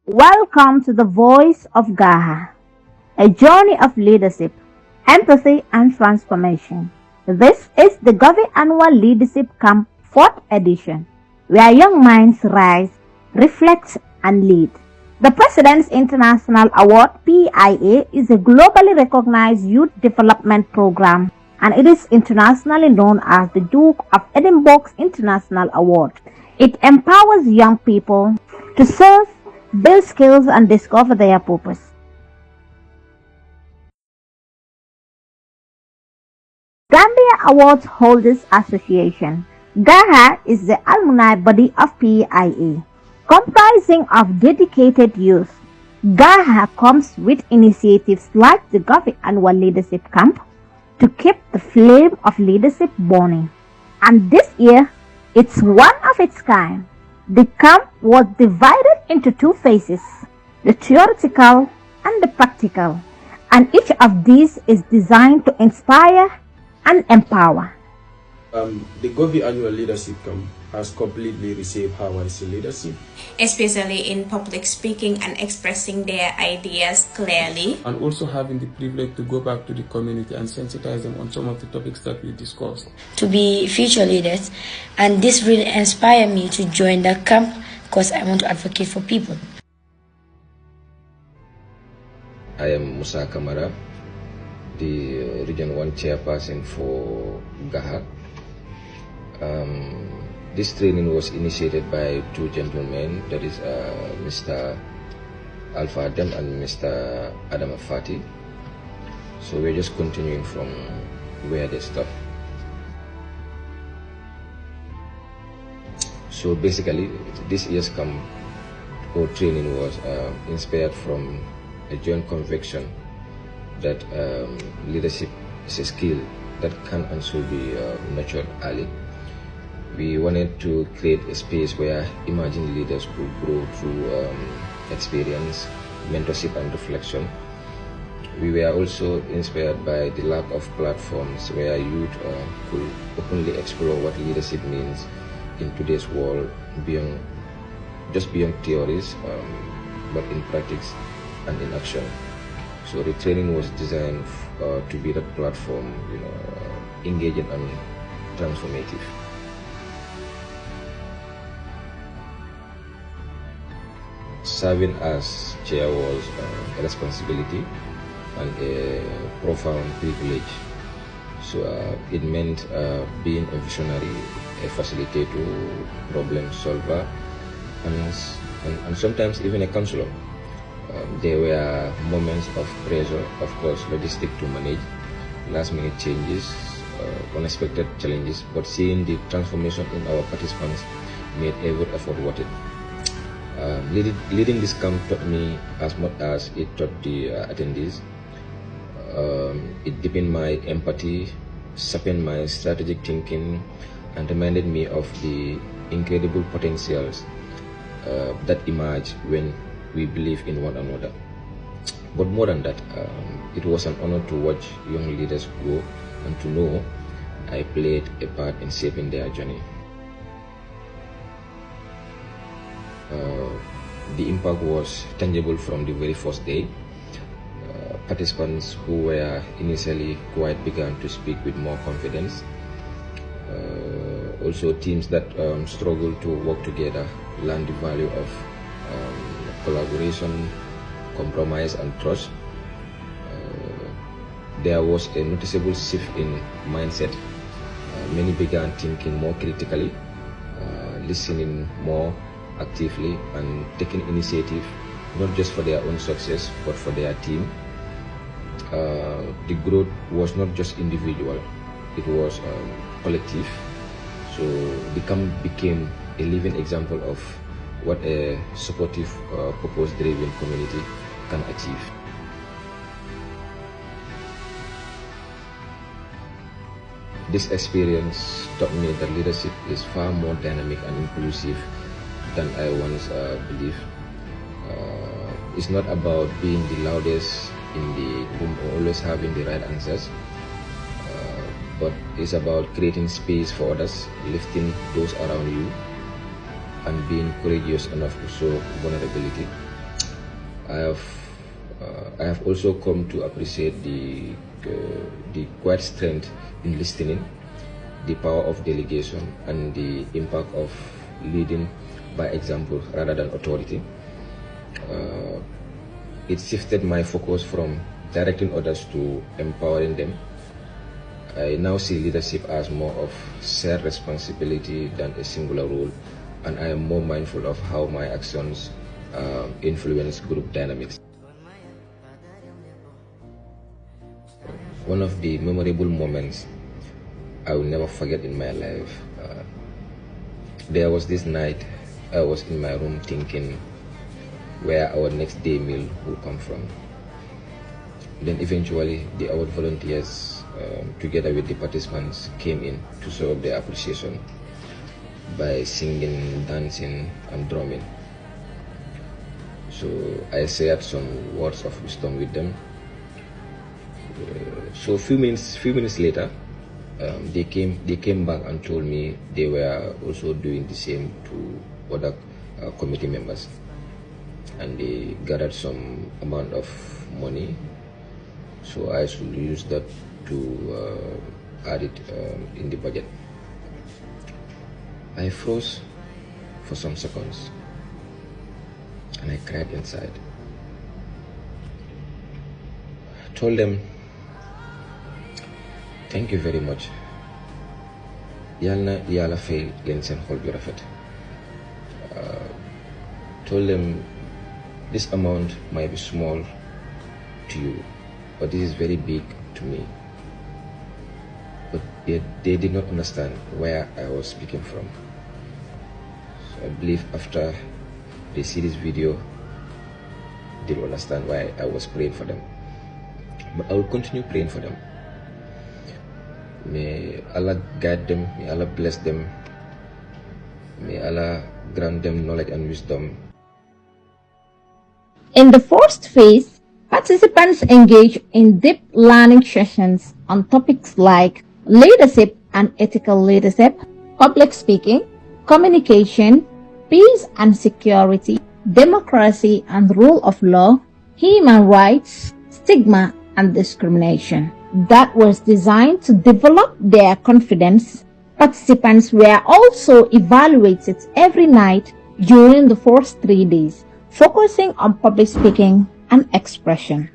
Welcome to the Voice of Gaha, a journey of leadership, empathy, and transformation. This is the Govi Annual Leadership Camp 4th edition, where young minds rise, reflect, and lead. The President's International Award PIA is a globally recognized youth development program, and it is internationally known as the Duke of Edinburgh's International Award. It empowers young people to serve, build skills, and discover their purpose. Gambia Awards Holders Association GAHA is the alumni body of PIA, comprising of dedicated youth. GAHA comes with initiatives like the Govi Annual Leadership Camp to keep the flame of leadership burning. And this year, it's one of its kind. The camp was divided into two phases, the theoretical and the practical, and each of these is designed to inspire and empower. The Govi Annual Leadership Camp has completely reshaped how I see leadership, especially in public speaking and expressing their ideas clearly. And also having the privilege to go back to the community and sensitize them on some of the topics that we discussed. To be future leaders, and this really inspired me to join the camp because I want to advocate for people. I am Musa Kamara, the Region 1 chairperson for GAHA. This training was initiated by two gentlemen, that is Mr. Alpha Adam and Mr. Adam Fati. So we're just continuing from where they stopped. So basically, this year's camp or training was inspired from a joint conviction that leadership is a skill that can and should be nurtured early. We wanted to create a space where emerging leaders could grow through experience, mentorship, and reflection. We were also inspired by the lack of platforms where youth could openly explore what leadership means in today's world, beyond theories, but in practice and in action. So the training was designed to be that platform, engaging and transformative. Serving as chair was a responsibility and a profound privilege. So it meant being a visionary, a facilitator, problem solver, and sometimes even a counselor. There were moments of pressure, of course, logistic to manage, last-minute changes, unexpected challenges, but seeing the transformation in our participants made every effort worth it. Leading this camp taught me as much as it taught the attendees. It deepened my empathy, sharpened my strategic thinking, and reminded me of the incredible potentials that emerge when we believe in one another. But more than that, it was an honor to watch young leaders grow and to know I played a part in shaping their journey. The impact was tangible from the very first day. Participants who were initially quiet began to speak with more confidence. Also, teams that struggled to work together learned the value of collaboration, compromise, and trust. There was a noticeable shift in mindset. Many began thinking more critically, listening more actively, and taking initiative not just for their own success but for their team. The growth was not just individual, it was collective. So the camp became a living example of what a supportive, purpose-driven community can achieve. This experience taught me that leadership is far more dynamic and inclusive than I once believed. It's not about being the loudest in the room or always having the right answers, but it's about creating space for others, lifting those around you, and being courageous enough to show vulnerability. I have also come to appreciate the quiet strength in listening, the power of delegation, and the impact of leading by example rather than authority. It shifted my focus from directing others to empowering them. I now see leadership as more of shared responsibility than a singular role, and I am more mindful of how my actions influence group dynamics. One of the memorable moments I will never forget in my life, there was this night I was in my room thinking where our next day meal will come from. Then eventually the award volunteers together with the participants came in to show their appreciation by singing, dancing and drumming. So I shared some words of wisdom with them. So a few minutes later, they came back and told me they were also doing the same to other committee members, and they gathered some amount of money. So I should use that to add it in the budget. I froze for some seconds and I cried inside. I told them, thank you very much. Yalna yala fay len sen xol bi rafet. Told them this amount might be small to you, but this is very big to me. But they did not understand where I was speaking from. So I believe after they see this video, they will understand why I was praying for them. But I will continue praying for them. May Allah guide them, may Allah bless them, may Allah grant them knowledge and wisdom. In the first phase, participants engage in deep learning sessions on topics like leadership and ethical leadership, public speaking, communication, peace and security, democracy and rule of law, human rights, stigma and discrimination. That was designed to develop their confidence. Participants were also evaluated every night during the first 3 days, focusing on public speaking and expression.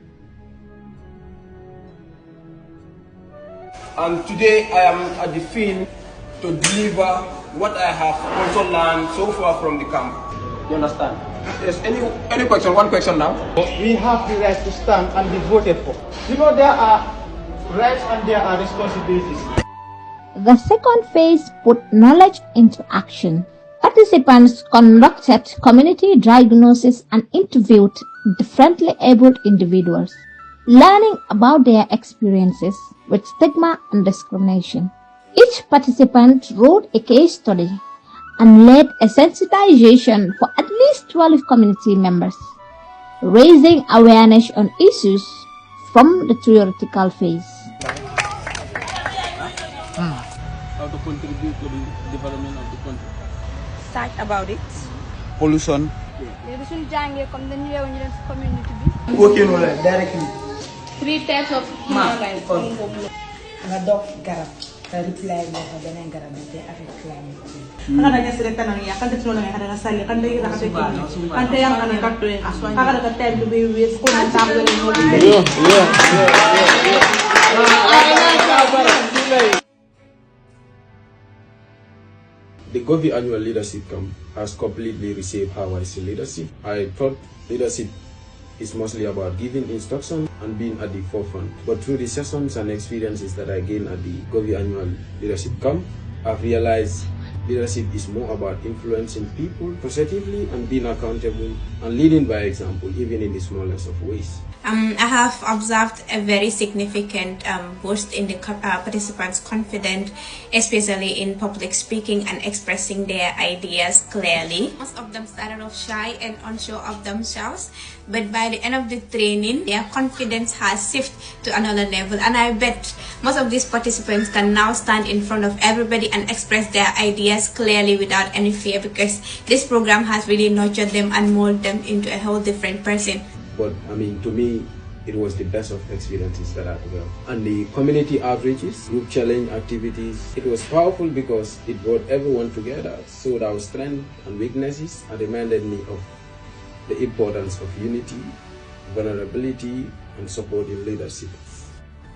And today I am at the field to deliver what I have also learned so far from the camp. You understand? Yes, any question? One question now. We have the right to stand and be voted for. You know, there are rights and there are responsibilities. The second phase put knowledge into action. Participants conducted community diagnosis and interviewed differently abled individuals, learning about their experiences with stigma and discrimination. Each participant wrote a case study and led a sensitization for at least 12 community members, raising awareness on issues from the theoretical phase. How to contribute to the development of the country. Start about it. Pollution. Working directly. 3 types of human rights. reply mo ka ganang garabite after climate change. Ang kanya sila tanang ya kan tetsulo nga kada sali kan dai ra kate kan tayang kan katwe kada ka time to be with ko na tabo ni mo. The Govi annual leadership camp has completely reshaped how I see leadership. I thought leadership is mostly about giving instruction and being at the forefront. But through the sessions and experiences that I gained at the Govi annual leadership camp, I've realized leadership is more about influencing people positively and being accountable and leading by example, even in the smallest of ways. I have observed a very significant boost in the participants' confidence, especially in public speaking and expressing their ideas clearly. Most of them started off shy and unsure of themselves, but by the end of the training, their confidence has shifted to another level. And I bet most of these participants can now stand in front of everybody and express their ideas clearly without any fear, because this program has really nurtured them and molded them into a whole different person. but to me, it was the best of experiences that I've got. And the community outreaches, group challenge activities, it was powerful because it brought everyone together, showed our strengths and weaknesses, and reminded me of the importance of unity, vulnerability, and supportive leadership.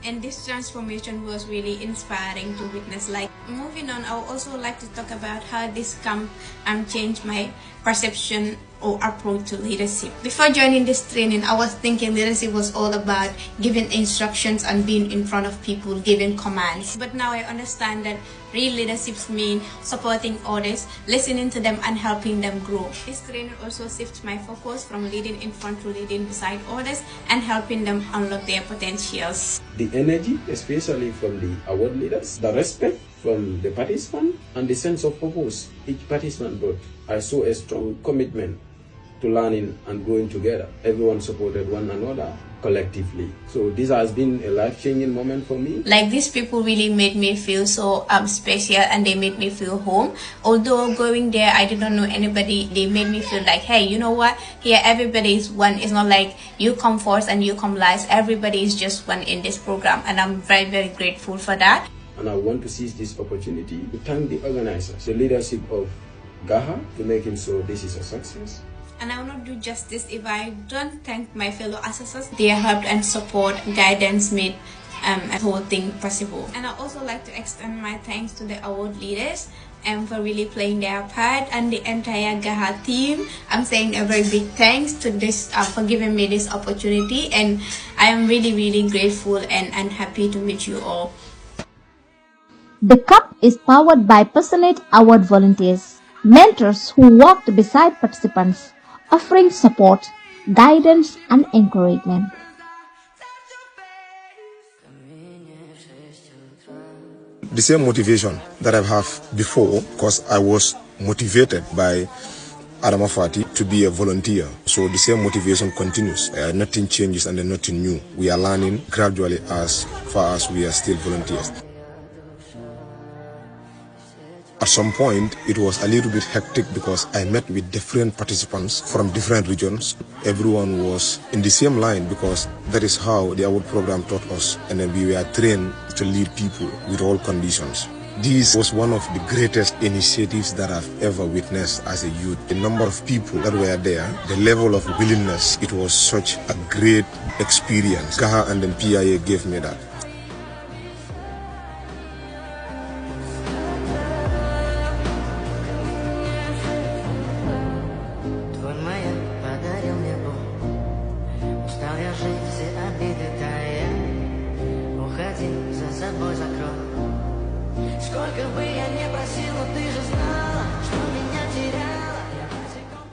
And this transformation was really inspiring to witness. Like, moving on, I would also like to talk about how this camp changed my perception or approach to leadership. Before joining this training, I was thinking leadership was all about giving instructions and being in front of people, giving commands. But now I understand that real leadership means supporting others, listening to them, and helping them grow. This training also shifts my focus from leading in front to leading beside others and helping them unlock their potentials. The energy, especially from the award leaders, the respect from the participants, and the sense of purpose each participant brought. I saw a strong commitment to learning and growing together. Everyone supported one another collectively. So this has been a life-changing moment for me. Like, these people really made me feel so special, and they made me feel home. Although going there, I did not know anybody, they made me feel like, hey, you know what? Here, everybody is one. It's not like you come first and you come last. Everybody is just one in this program, and I'm very, very grateful for that. And I want to seize this opportunity to thank the organizers, the leadership of GAHA, to making sure this is a success. And I will not do justice if I don't thank my fellow assessors. Their help and support, guidance made the whole thing possible. And I also like to extend my thanks to the award leaders for really playing their part, and the entire GAHA team. I'm saying a very big thanks to this for giving me this opportunity, and I am really, really grateful and happy to meet you all. The camp is powered by passionate award volunteers, mentors who worked beside participants, offering support, guidance, and encouragement. The same motivation that I've had before, because I was motivated by Adama Fati to be a volunteer. So the same motivation continues. Nothing changes and then nothing new. We are learning gradually as far as we are still volunteers. At some point, it was a little bit hectic because I met with different participants from different regions. Everyone was in the same line because that is how the award program taught us. And then we were trained to lead people with all conditions. This was one of the greatest initiatives that I've ever witnessed as a youth. The number of people that were there, the level of willingness, it was such a great experience. GAHA and then PIA gave me that.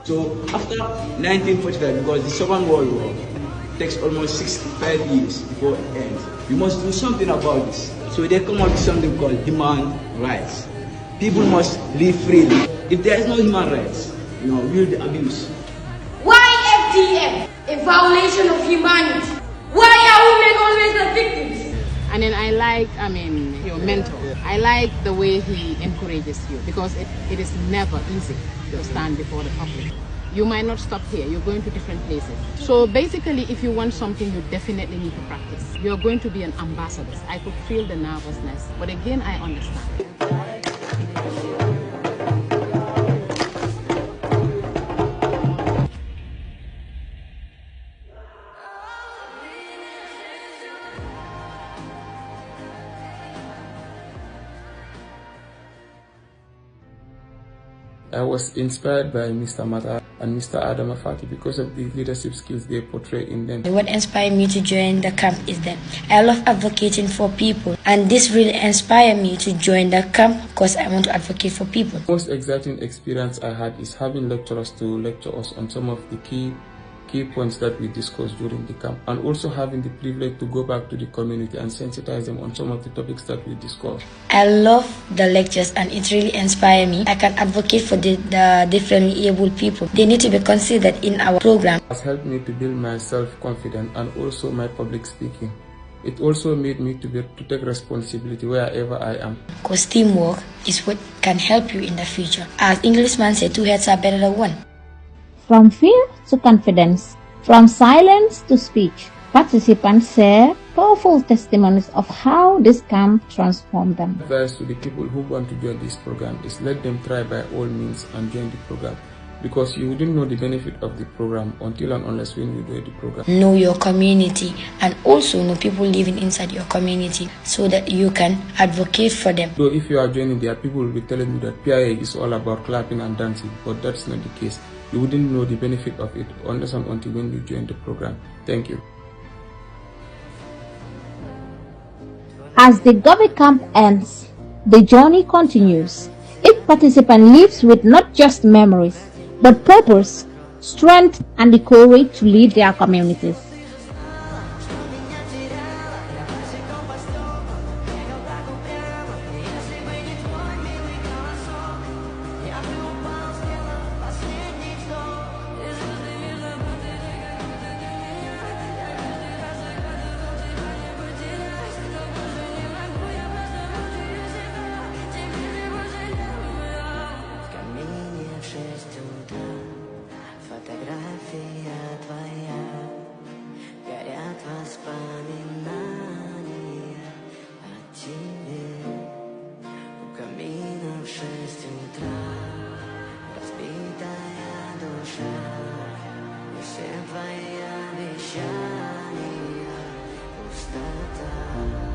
So after 1945, because the Second World War takes almost 65 years before it ends, we must do something about this. So they come up with something called human rights. People must live freely. If there is no human rights, we'll be abused. Why FGM? A violation of humanity. Why are women always the victims? And then I like, your mentor. I like the way he encourages you, because it is never easy to stand before the public. You might not stop here, you're going to different places. So basically, if you want something, you definitely need to practice. You're going to be an ambassador. I could feel the nervousness, but again, I understand. I was inspired by Mr. Mata and Mr. Adama Fati because of the leadership skills they portray in them. What inspired me to join the camp is that I love advocating for people, and this really inspired me to join the camp because I want to advocate for people. The most exciting experience I had is having lecturers to lecture us on some of the key points that we discussed during the camp, and also having the privilege to go back to the community and sensitize them on some of the topics that we discussed. I love the lectures, and it really inspired me. I can advocate for the differently able people. They need to be considered in our program. It has helped me to build my self-confidence and also my public speaking. It also made me to take responsibility wherever I am. Because teamwork is what can help you in the future. As Englishman said, two heads are better than one. From fear to confidence, From silence to speech, participants share powerful testimonies of how this camp transformed them. Advice to the people who want to join this program is let them try by all means and join the program, because you wouldn't know the benefit of the program until and unless when you do the program. Know your community and also know people living inside your community so that you can advocate for them. So if you are joining, there people will be telling you that PIA is all about clapping and dancing, but that's not the case. You wouldn't know the benefit of it unless and until when you join the program. Thank you. As the Govi camp ends, the journey continues. Each participant lives with not just memories, but purpose, strength, and the courage to lead their communities. Фотография твоя, горят воспоминания о тебе. У камина в 6 утра, разбитая душа, и все твои обещания, пустота.